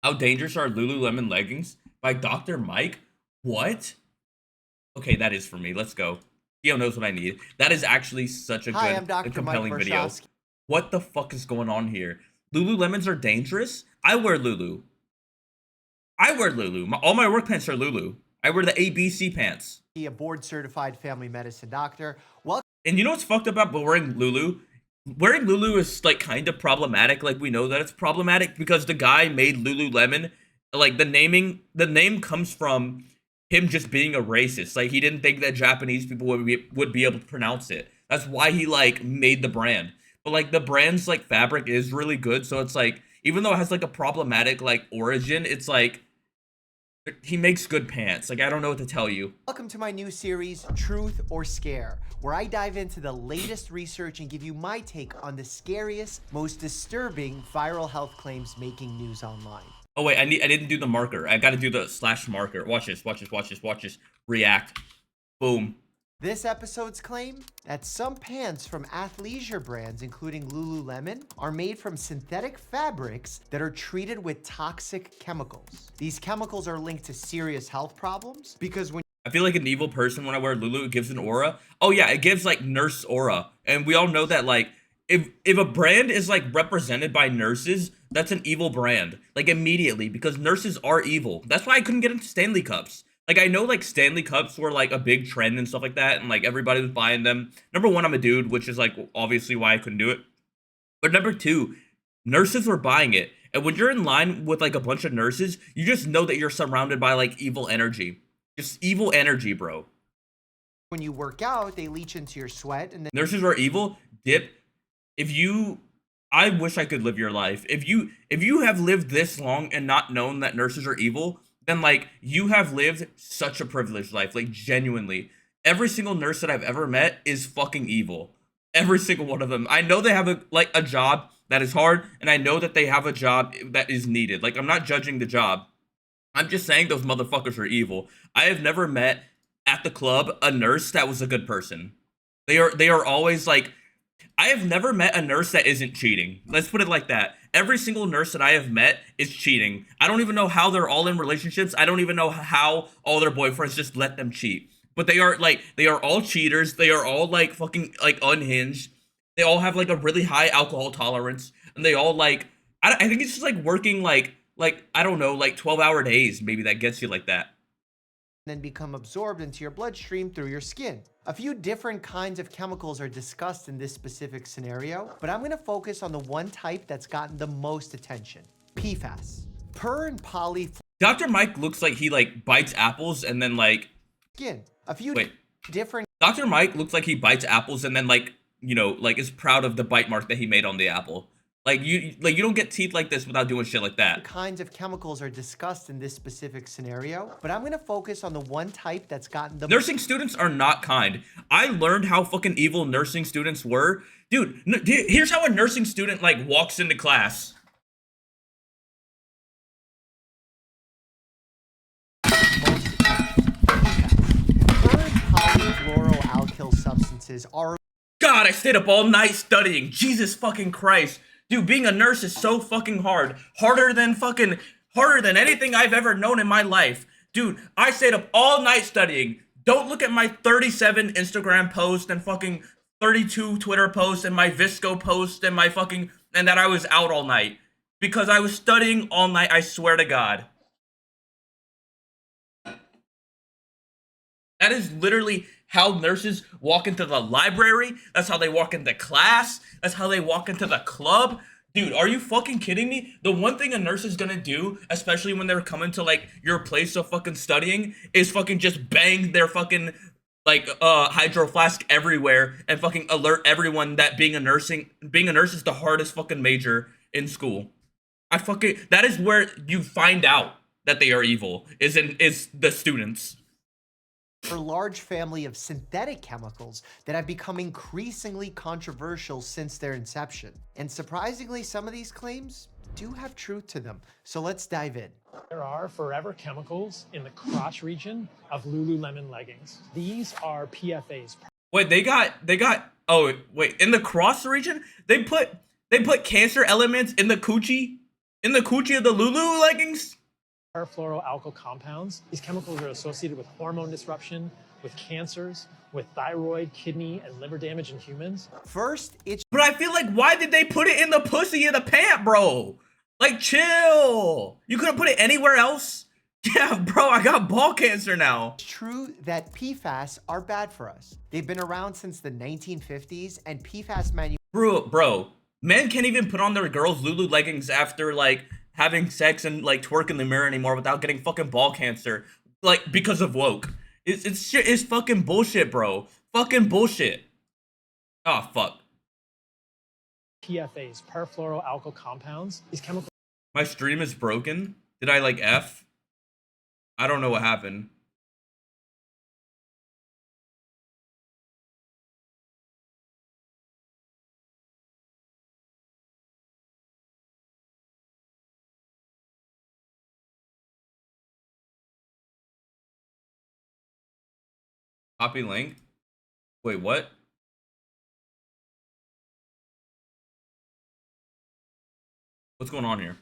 How dangerous are Lululemon leggings by Dr. Mike? What? Okay, that is for me. Let's go. Theo knows what I need. That is actually such a Hi, good I'm and Dr. Mike compelling video. Warshawski. What the fuck is going on here? Lululemons are dangerous? I wear Lulu. I wear Lulu. All my work pants are Lulu. I wear the ABC pants. A board-certified family medicine doctor. Welcome And you know what's fucked up about wearing Lulu? Wearing Lulu is like kind of problematic. Like we know that it's problematic because the guy made Lululemon. Like the name comes from him just being a racist. Like he didn't think that Japanese people would be able to pronounce it. That's why he like made the brand. But like the brand's like fabric is really good, so it's like even though it has like a problematic like origin, it's like he makes good pants. Like I don't know what to tell you. to my new series, Truth or Scare, where I dive into the latest research and give you my take on the scariest, most disturbing viral health claims making news online. Oh wait, I didn't do the marker. I got to do the slash marker. Watch this. Watch this. Watch this. Watch this. React. Boom. This episode's claim that some pants from athleisure brands, including Lululemon, are made from synthetic fabrics that are treated with toxic chemicals. These chemicals are linked to serious health problems because when I feel like an evil person when I wear Lulu. It gives an aura. Oh yeah, it gives like nurse aura, and we all know that like if a brand is like represented by nurses, that's an evil brand. Like immediately because nurses are evil. That's why I couldn't get into Stanley Cups. Like I know like Stanley Cups were like a big trend and stuff like that, and like everybody was buying them. Number one, I'm a dude, which is like obviously why I couldn't do it. But number two, nurses were buying it. And when you're in line with like a bunch of nurses, you just know that you're surrounded by like evil energy. Just evil energy, bro. you work out, they leach into your sweat and then Nurses are evil. Dip. If you I wish I could live your life. If you have lived this long and not known that nurses are evil, then like you have lived such a privileged life. Like genuinely. Every single nurse that I've ever met is fucking evil. Every single one of them. I know they have a job that is hard, and I know that they have a job that is needed. Like I'm not judging the job. I'm just saying those motherfuckers are evil. I have never met at the club a nurse that was a good person. They are always like I have never met a nurse that isn't cheating. Let's put it like that. Every single nurse that I have met is cheating. I don't even know how they're all in relationships. I don't even know how all their boyfriends just let them cheat. But they are all cheaters. They are all like fucking like unhinged. They all have like a really high alcohol tolerance, and they all like I think it's just like working like I don't know like 12-hour days maybe that gets you like that. then become absorbed into your bloodstream through your skin. A few different kinds of chemicals are discussed in this specific scenario, but I'm gonna focus on the one type that's gotten the most attention, PFAS. Per and poly Dr. Mike looks like he like bites apples and then like skin. A few wait. different Dr. Mike looks like he bites apples and then like, you know, like is proud of the bite mark that he made on the apple. Like you don't get teeth like this without doing shit like that. kinds of chemicals are discussed in this specific scenario, but I'm gonna focus on the one type that's gotten the Nursing students are not kind. I learned how fucking evil nursing students were. Dude, here's how a nursing student like walks into class. most per and polyfluoroalkyl substances are God, I stayed up all night studying. Jesus fucking Christ. Dude, being a nurse is so fucking hard. Harder than anything I've ever known in my life. Dude, I stayed up all night studying. Don't look at my 37 Instagram posts and fucking 32 Twitter posts and my Visco post and my fucking and that I was out all night. Because I was studying all night, I swear to God. That is literally how nurses walk into the library. That's how they walk into class. That's how they walk into the club. Dude, are you fucking kidding me? The one thing a nurse is gonna do, especially when they're coming to like your place of fucking studying, is fucking just bang their fucking like hydro flask everywhere and fucking alert everyone that being a nurse is the hardest fucking major in school. That is where you find out that they are evil, is the students. a large family of synthetic chemicals that have become increasingly controversial since their inception. And surprisingly, some of these claims do have truth to them. So let's dive in. There are forever chemicals in the crotch region of Lululemon leggings. These are PFAS. Wait, they got oh wait, in the cross region? They put cancer elements in the coochie? In the coochie of the Lulu leggings? Perfluoroalkyl compounds. These chemicals are associated with hormone disruption, with cancers, with thyroid, kidney, and liver damage in humans. First, it's But I feel like, why did they put it in the pussy of the pant, bro? Like, chill. You couldn't put it anywhere else? Yeah, bro, I got ball cancer now. true that PFAS are bad for us. They've been around since the 1950s, and PFAS Bro, men can't even put on their girls' Lulu leggings after, like, having sex and, like, twerk in the mirror anymore without getting fucking ball cancer. Like, because of woke. It's fucking bullshit, bro. Fucking bullshit. Oh, fuck. PFAS, perfluoroalkyl compounds. These chemicals My stream is broken. Did I, like, F? I don't know what happened. Copy link? Wait, what? What's going on here?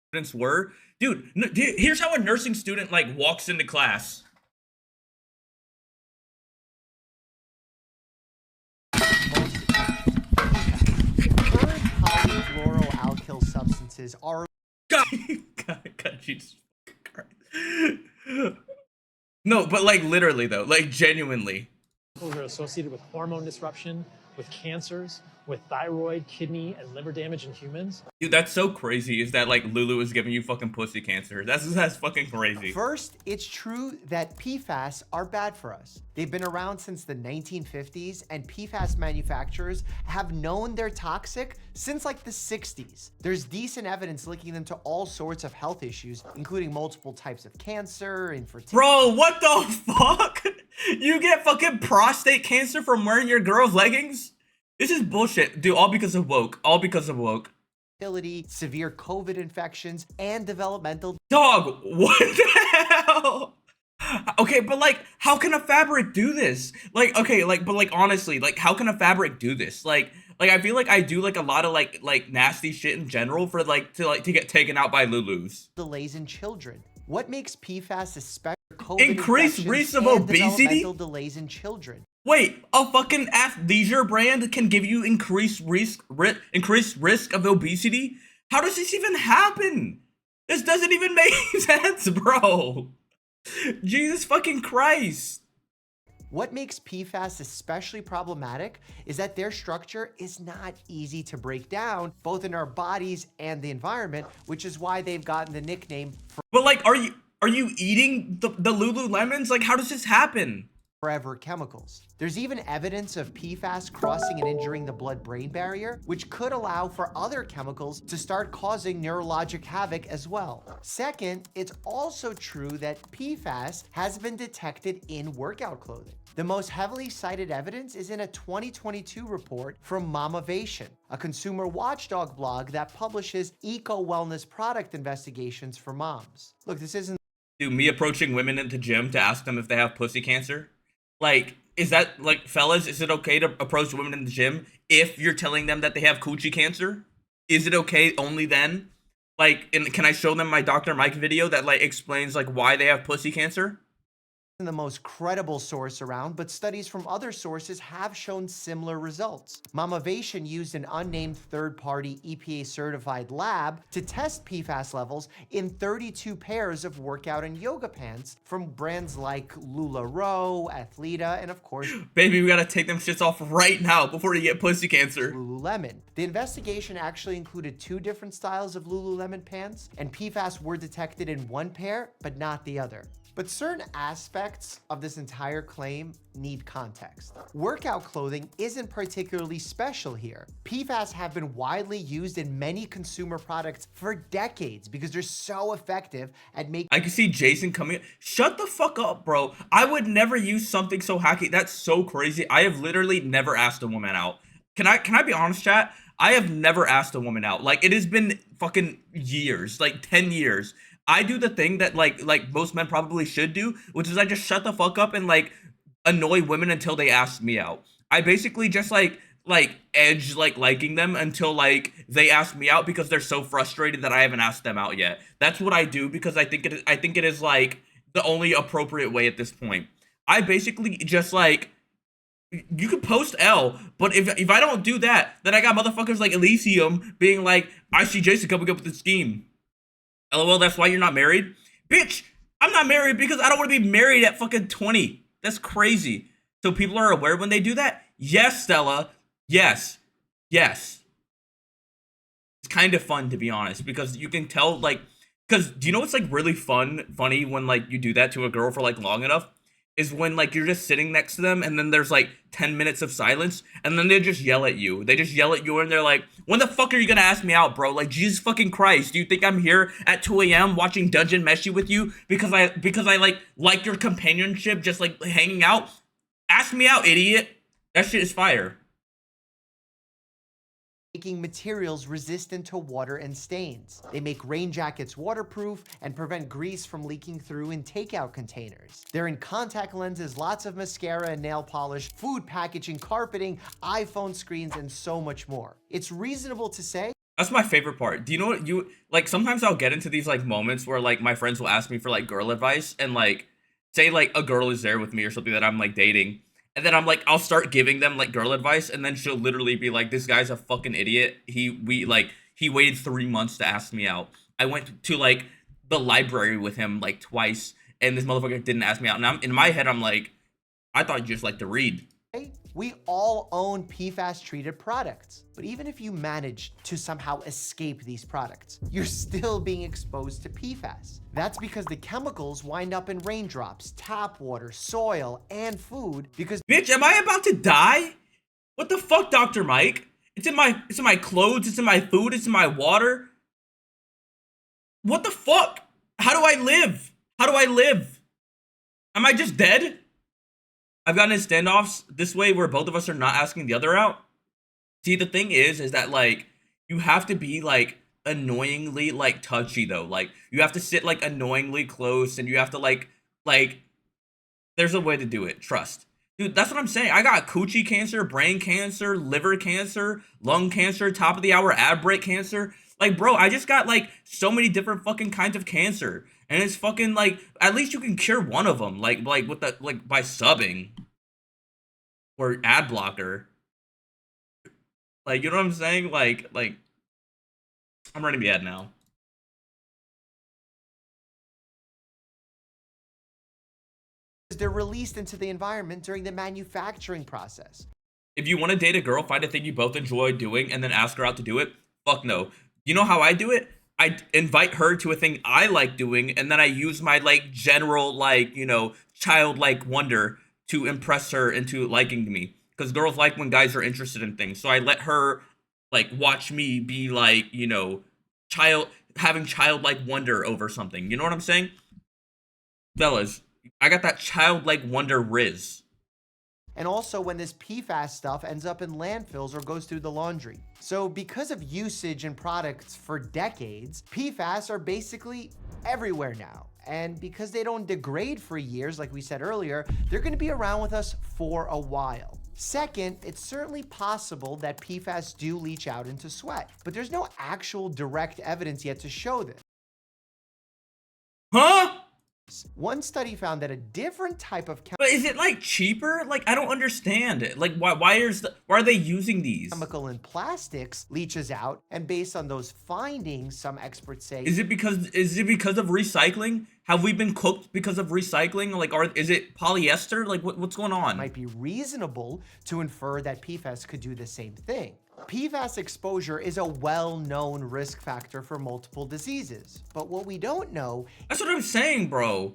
Students were? Dude, here's how a nursing student, like, walks into class. current polyfluoroalkyl substances are God, Jesus Christ. No, but like literally though, like genuinely. are associated with hormone disruption, with cancers, with thyroid, kidney, and liver damage in humans. Dude, that's so crazy. Is that like Lulu is giving you fucking pussy cancer? That's fucking crazy. First, it's true that PFAS are bad for us. They've been around since the 1950s, and PFAS manufacturers have known they're toxic since like the 60s. There's decent evidence linking them to all sorts of health issues, including multiple types of cancer, infertility. Bro, what the fuck? You get fucking prostate cancer from wearing your girl's leggings? This is bullshit, dude. All because of woke. All because of woke. Severe COVID infections, and developmental. Dog, what the hell? Okay, but like, how can a fabric do this? Like, okay, like, but like, honestly, like, how can a fabric do this? Like, I feel like I do like a lot of like nasty shit in general for like to get taken out by Lulus. Delays in children. What makes PFAS especially Increased risk of obesity? Developmental delays in children. Wait, a fucking athleisure brand can give you increased risk of obesity? How does this even happen? This doesn't even make sense, bro. Jesus fucking Christ. What makes PFAS especially problematic is that their structure is not easy to break down, both in our bodies and the environment, which is why they've gotten the nickname But like, are you eating the Lululemons? Like, how does this happen? forever chemicals. There's even evidence of PFAS crossing and injuring the blood-brain barrier, which could allow for other chemicals to start causing neurologic havoc as well. Second, it's also true that PFAS has been detected in workout clothing. The most heavily cited evidence is in a 2022 report from Mamavation, a consumer watchdog blog that publishes eco-wellness product investigations for moms. Look, this isn't Dude, me approaching women at the gym to ask them if they have pussy cancer? Like, is that, like, fellas, is it okay to approach women in the gym if you're telling them that they have coochie cancer? Is it okay only then? Like, and can I show them my Dr. Mike video that, like, explains, like, why they have pussy cancer? the most credible source around, but studies from other sources have shown similar results. Mamavation used an unnamed third-party EPA-certified lab to test PFAS levels in 32 pairs of workout and yoga pants from brands like LuLaRoe, Athleta, and of course, Baby, we gotta take them shits off right now before you get pussy cancer. Lululemon. The investigation actually included 2 different styles of Lululemon pants, and PFAS were detected in one pair, but not the other. But certain aspects of this entire claim need context. Workout clothing isn't particularly special here. PFAS have been widely used in many consumer products for decades because they're so effective at making I can see Jason coming. Shut the fuck up, bro. I would never use something so hacky. That's so crazy. I have literally never asked a woman out. Can I be honest, chat? I have never asked a woman out. Like, it has been fucking years, like 10 years. I do the thing that like most men probably should do, which is I just shut the fuck up and like annoy women until they ask me out. I basically just like like edge like liking them until like they ask me out because they're so frustrated that I haven't asked them out yet. That's what I do because I think it is like the only appropriate way at this point. I basically just like you could post L, but if I don't do that, then I got motherfuckers like Elysium being like, I see Jason coming up with the scheme. LOL, that's why you're not married? Bitch, I'm not married because I don't want to be married at fucking 20. That's crazy. So people are aware when they do that? Yes, Stella. Yes. Yes. It's kind of fun to be honest because you can tell like because do you know what's like really funny when like you do that to a girl for like long enough? Is when like you're just sitting next to them and then there's like 10 minutes of silence and then they just yell at you. They just yell at you and they're like, when the fuck are you gonna ask me out, bro? Like, Jesus fucking Christ, do you think I'm here at 2 a.m. watching Dungeon Meshi with you because I like your companionship, just like hanging out? Ask me out, idiot. That shit is fire. Making materials resistant to water and stains. They make rain jackets waterproof and prevent grease from leaking through in takeout containers. They're in contact lenses, lots of mascara and nail polish, food packaging, carpeting, iPhone screens, and so much more. It's reasonable to say That's my favorite part. Do you know what you like? Sometimes I'll get into these like moments where like my friends will ask me for like girl advice and like say like a girl is there with me or something that I'm like dating. And then I'm like, I'll start giving them like girl advice, and then she'll literally be like, "This guy's a fucking idiot. He waited 3 months to ask me out. I went to like the library with him like twice, and this motherfucker didn't ask me out." And I'm in my head, I'm like, I thought you just like to read. we all own PFAS treated products. But even if you manage to somehow escape these products, you're still being exposed to PFAS. That's because the chemicals wind up in raindrops, tap water, soil, and food because Bitch, am I about to die? What the fuck, Dr. Mike? It's in my clothes, it's in my food, it's in my water. What the fuck? How do I live? How do I live? Am I just dead? I've gotten in standoffs this way where both of us are not asking the other out. See, the thing is that like you have to be like annoyingly like touchy though. Like you have to sit like annoyingly close and you have to like there's a way to do it. Trust. Dude, that's what I'm saying. I got coochie cancer, brain cancer, liver cancer, lung cancer, top of the hour ad break cancer. Like, bro, I just got like so many different fucking kinds of cancer. And it's fucking like at least you can cure one of them like with the like by subbing or ad blocker. Like, you know what I'm saying? Like I'm ready to be ad now. they're released into the environment during the manufacturing process. If you want to date a girl, find a thing you both enjoy doing and then ask her out to do it. Fuck no. You know how I do it? I invite her to a thing I like doing, and then I use my like general like, you know, childlike wonder to impress her into liking me. Because girls like when guys are interested in things. So I let her like watch me be like, you know, having childlike wonder over something. You know what I'm saying? Fellas, I got that childlike wonder riz. And also when this PFAS stuff ends up in landfills or goes through the laundry. So because of usage in products for decades, PFAS are basically everywhere now. And because they don't degrade for years, like we said earlier, they're gonna be around with us for a while. Second, it's certainly possible that PFAS do leach out into sweat, but there's no actual direct evidence yet to show this. Huh? One study found that a different type of But is it like cheaper? Like I don't understand it. Like why are they using these? chemical in plastics leaches out, and based on those findings, some experts say Is it because of recycling? Have we been cooked because of recycling? Like is it polyester? Like what's going on? it might be reasonable to infer that PFAS could do the same thing. PFAS exposure is a well-known risk factor for multiple diseases, but what we don't know. That's what I'm saying, bro.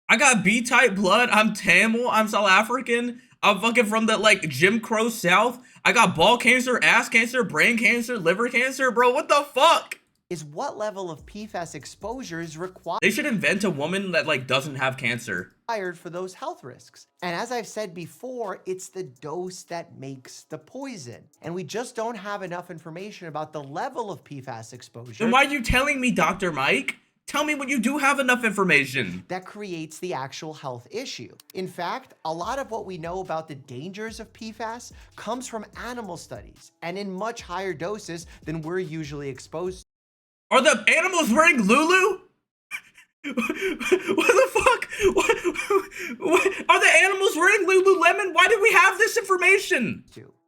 I got B-type blood. I'm Tamil. I'm South African. I'm fucking from the like Jim Crow South. I got ball cancer, ass cancer, brain cancer, liver cancer, bro. What the fuck? Is what level of PFAS exposure is required They should invent a woman that like doesn't have cancer. for those health risks. And as I've said before, it's the dose that makes the poison. And we just don't have enough information about the level of PFAS exposure. Then why are you telling me, Dr. Mike? tell me when you do have enough information. that creates the actual health issue. In fact, a lot of what we know about the dangers of PFAS comes from animal studies and in much higher doses than we're usually exposed to. Are the animals wearing Lulu? What the fuck? What? Are the animals wearing Lululemon? Why do we have this information?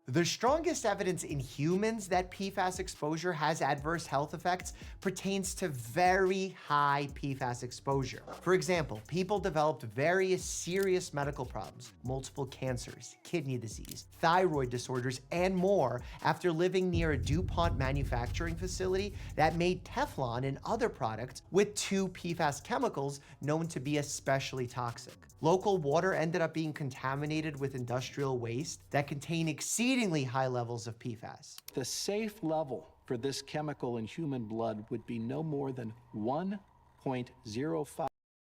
The strongest evidence in humans that PFAS exposure has adverse health effects pertains to very high PFAS exposure. For example, people developed various serious medical problems, multiple cancers, kidney disease, thyroid disorders, and more after living near a DuPont manufacturing facility that made Teflon and other products with 2 PFAS chemicals known to be especially toxic. Local water ended up being contaminated with industrial waste that contain exceedingly high levels of PFAS. The safe level for this chemical in human blood would be no more than 1.05.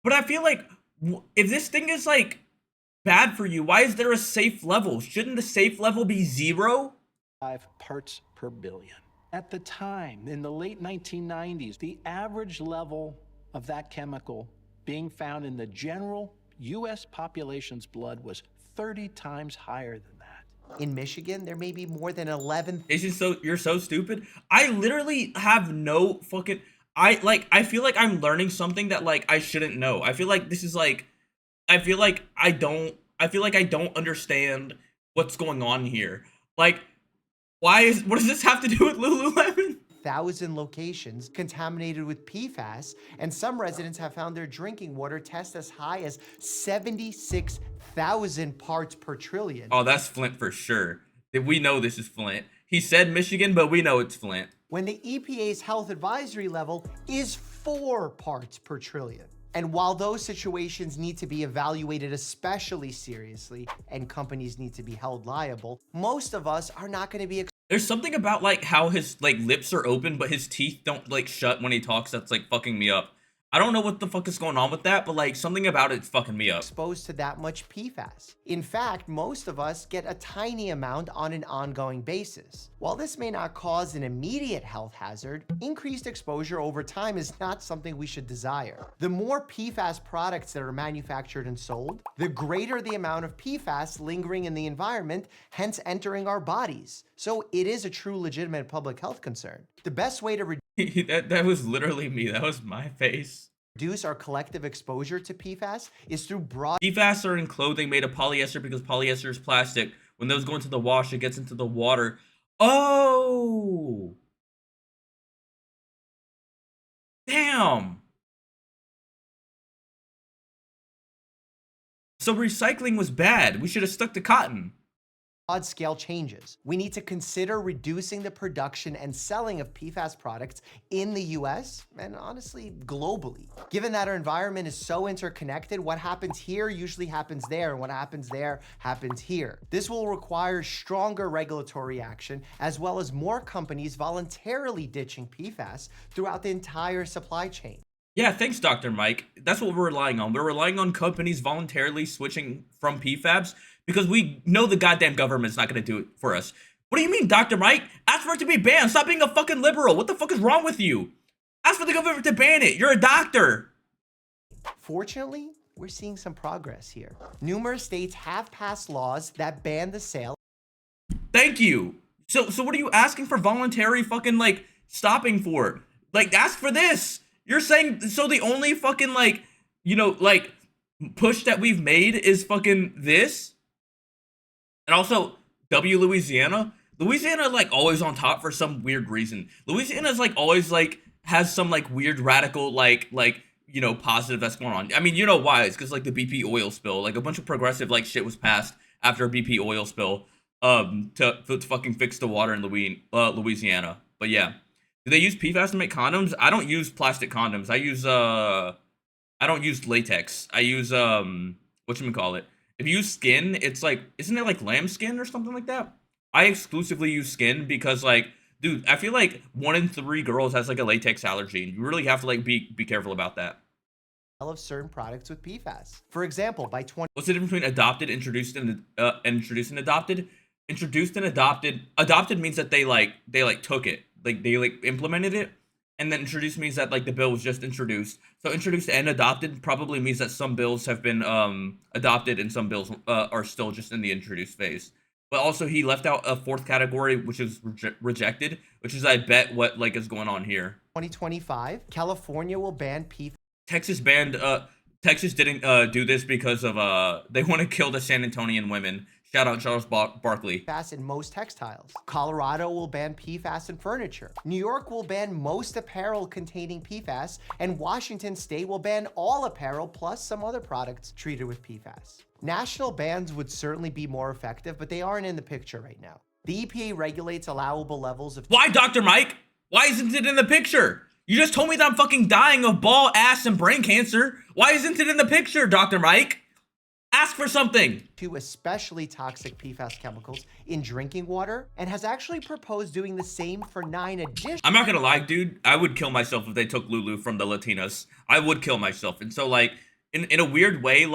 But I feel like if this thing is like bad for you, why is there a safe level? Shouldn't the safe level be 0? 5 parts per billion. At the time, in the late 1990s, the average level of that chemical being found in the general U.S. population's blood was 30 times higher than that. In Michigan, there may be more than 11. You're so stupid. I literally have no fucking. I feel like I'm learning something that like I shouldn't know. I feel like this is like. I feel like I don't understand what's going on here. Like, what does this have to do with Lululemon? 1,000 locations contaminated with PFAS, and some residents have found their drinking water test as high as 76,000 parts per trillion. Oh, that's Flint for sure. We know this is Flint. He said Michigan, but we know it's Flint. When the EPA's health advisory level is 4 parts per trillion. And while those situations need to be evaluated especially seriously and companies need to be held liable, most of us are not going to be. There's something about like how his like lips are open, but his teeth don't like shut when he talks. That's like fucking me up. I don't know what the fuck is going on with that, but like something about it's fucking me up. Exposed to that much PFAS. In fact, most of us get a tiny amount on an ongoing basis. While this may not cause an immediate health hazard, increased exposure over time is not something we should desire. The more PFAS products that are manufactured and sold, the greater the amount of PFAS lingering in the environment, hence entering our bodies. So it is a true legitimate public health concern. The best way to that was literally me. That was my face. reduce our collective exposure to PFAS is through broad. PFAS are in clothing made of polyester because polyester is plastic. When those go into the wash, it gets into the water. Oh! Damn! So recycling was bad. We should have stuck to cotton. Scale changes. We need to consider reducing the production and selling of PFAS products in the US and honestly globally. Given that our environment is so interconnected, what happens here usually happens there, and what happens there happens here. This will require stronger regulatory action as well as more companies voluntarily ditching PFAS throughout the entire supply chain. Yeah, thanks, Dr. Mike. That's what we're relying on. We're relying on companies voluntarily switching from PFAS because we know the goddamn government's not going to do it for us. What do you mean, Dr. Mike? Ask for it to be banned. Stop being a fucking liberal. What the fuck is wrong with you? Ask for the government to ban it. You're a doctor. Fortunately, we're seeing some progress here. Numerous states have passed laws that ban the sale. Thank you. So what are you asking for voluntary fucking, like, stopping for? Like, ask for this. You're saying, so the only fucking, like, you know, like, push that we've made is fucking this? And also, Louisiana? Louisiana, like, always on top for some weird reason. Louisiana's, like, always, like, has some, like, weird radical, like, you know, positive that's going on. I mean, you know why. It's because, like, the BP oil spill. Like, a bunch of progressive, like, shit was passed after a BP oil spill to fucking fix the water in Louisiana. But, yeah. Do they use PFAS to make condoms? I don't use plastic condoms. I don't use latex. I use, whatchamacallit. If you use skin, it's like, isn't it like lamb skin or something like that? I exclusively use skin because, like, dude, I feel like 1 in 3 girls has, like, a latex allergy. And you really have to, like, be careful about that. Of certain products with PFAS. For example, by 20. What's the difference between adopted, introduced, and adopted? Introduced and adopted. Adopted means that they took it. Like, they, like, implemented it. and then introduced means that like the bill was just introduced. So introduced and adopted probably means that some bills have been adopted and some bills are still just in the introduced phase. But also he left out a fourth category, which is rejected, which is I bet what like is going on here. 2025, California will ban PFAS Texas banned Texas didn't do this because of they want to kill the San Antonian women. Shout out Charles Barkley. in most textiles. Colorado will ban PFAS in furniture. New York will ban most apparel containing PFAS, and Washington State will ban all apparel plus some other products treated with PFAS. National bans would certainly be more effective, but they aren't in the picture right now. The EPA regulates allowable levels of Why, Dr. Mike? Why isn't it in the picture? You just told me that I'm fucking dying of ball, ass, and brain cancer. Why isn't it in the picture, Dr. Mike? Ask for something. to especially toxic PFAS chemicals in drinking water, and has actually proposed doing the same for 9 additional. I'm not gonna lie, dude. I would kill myself if they took Lulu from the Latinas. I would kill myself. And so, like, in a weird way,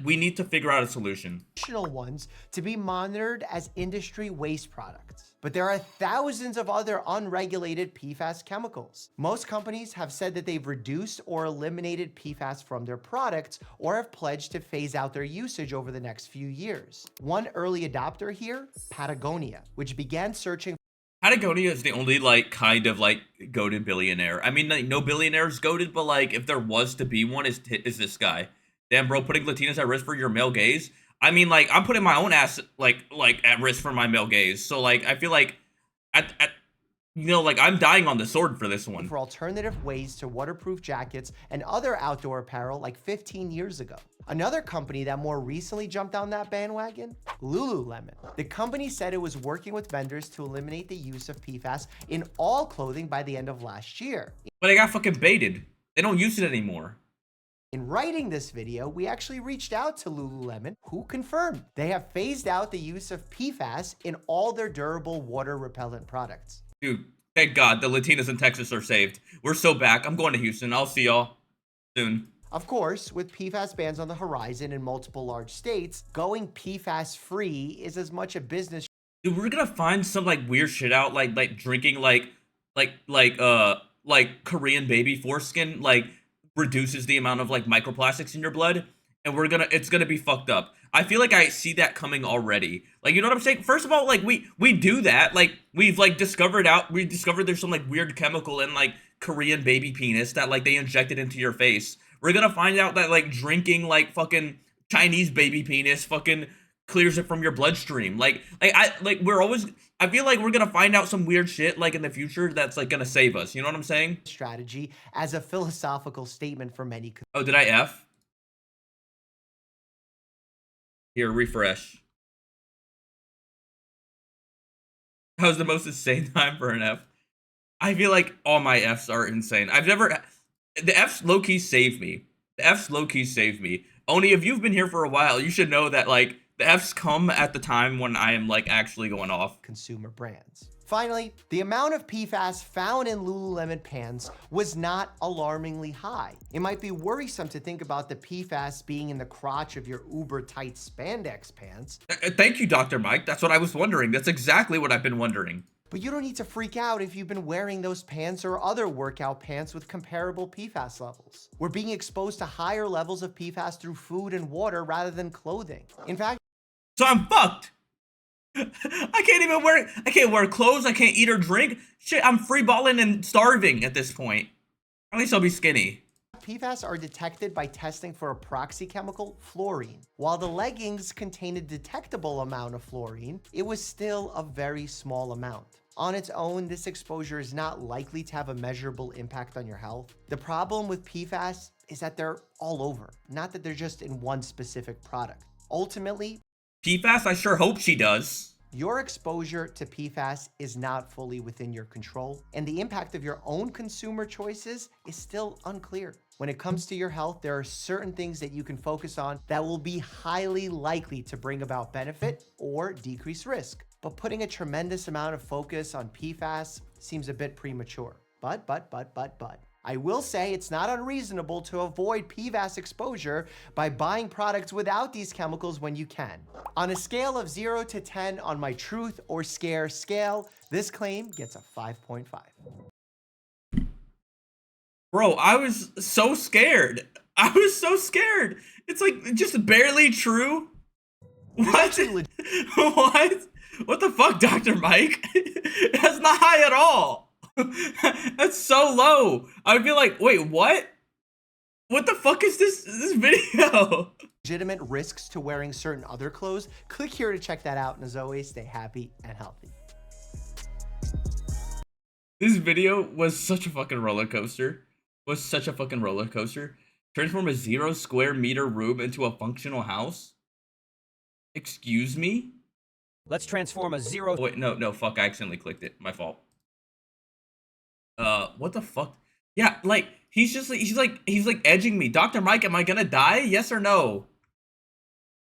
we need to figure out a solution. Ones to be monitored as industry waste products. But there are thousands of other unregulated PFAS chemicals. Most companies have said that they've reduced or eliminated PFAS from their products or have pledged to phase out their usage over the next few years. One early adopter here, Patagonia, which began searching. Patagonia is the only, like, kind of, like, goated billionaire. I mean, like, no billionaire is goated, but, like, if there was to be one, is this guy. Damn, bro, putting Latinas at risk for your male gaze? I mean, like, I'm putting my own ass, like at risk for my male gaze. So, like, I feel like, I'm dying on the sword for this one. For alternative ways to waterproof jackets and other outdoor apparel like 15 years ago. Another company that more recently jumped on that bandwagon, Lululemon. The company said it was working with vendors to eliminate the use of PFAS in all clothing by the end of last year. But I got fucking baited. They don't use it anymore. In writing this video, we actually reached out to Lululemon, who confirmed they have phased out the use of PFAS in all their durable water repellent products. Dude, thank God the Latinas in Texas are saved. We're so back. I'm going to Houston. I'll see y'all soon. Of course, with PFAS bans on the horizon in multiple large states, going PFAS free is as much a business. Dude, we're gonna find some like weird shit out, like drinking like Korean baby foreskin like reduces the amount of like microplastics in your blood, and it's gonna be fucked up. I feel like I see that coming already. Like, you know what I'm saying? First of all, like we do that. Like we've like discovered there's some like weird chemical in like Korean baby penis that like they injected into your face. We're gonna find out that like drinking like fucking Chinese baby penis fucking clears it from your bloodstream. I feel like we're gonna find out some weird shit like in the future that's like gonna save us. You know what I'm saying? Strategy as a philosophical statement for many. Oh, did I F? Here, refresh. That was the most insane time for an F. I feel like all my Fs are insane. The Fs low-key saved me. The Fs low-key saved me. Only if you've been here for a while, you should know that like the Fs come at the time when I am like actually going off. Consumer brands. Finally, the amount of PFAS found in Lululemon pants was not alarmingly high. It might be worrisome to think about the PFAS being in the crotch of your uber tight spandex pants. Thank you, Dr. Mike. That's what I was wondering. That's exactly what I've been wondering. But you don't need to freak out if you've been wearing those pants or other workout pants with comparable PFAS levels. We're being exposed to higher levels of PFAS through food and water rather than clothing. In fact, so I'm fucked. I can't wear clothes. I can't eat or drink. Shit, I'm free balling and starving at this point. At least I'll be skinny. PFAS are detected by testing for a proxy chemical, fluorine. While the leggings contain a detectable amount of fluorine, it was still a very small amount. On its own, this exposure is not likely to have a measurable impact on your health. The problem with PFAS is that they're all over, not that they're just in one specific product. Ultimately, PFAS, I sure hope she does. Your exposure to PFAS is not fully within your control, and the impact of your own consumer choices is still unclear. When it comes to your health, there are certain things that you can focus on that will be highly likely to bring about benefit or decrease risk. But putting a tremendous amount of focus on PFAS seems a bit premature. But. I will say it's not unreasonable to avoid PFAS exposure by buying products without these chemicals when you can. On a scale of 0 to 10 on my truth or scare scale, this claim gets a 5.5. Bro, I was so scared. I was so scared. It's like just barely true. There's What? actually What? What the fuck, Dr. Mike? That's not high at all. That's so low. I would be like, wait, what? What the fuck is this video? legitimate risks to wearing certain other clothes. Click here to check that out. And as always, stay happy and healthy. This video was such a fucking roller coaster. Was such a fucking roller coaster. Transform a 0 square meter room into a functional house? Excuse me? Let's transform a 0. Oh, wait, no, fuck, I accidentally clicked it. My fault. What the fuck? Yeah, like, he's like edging me. Dr. Mike, am I gonna die? Yes or no?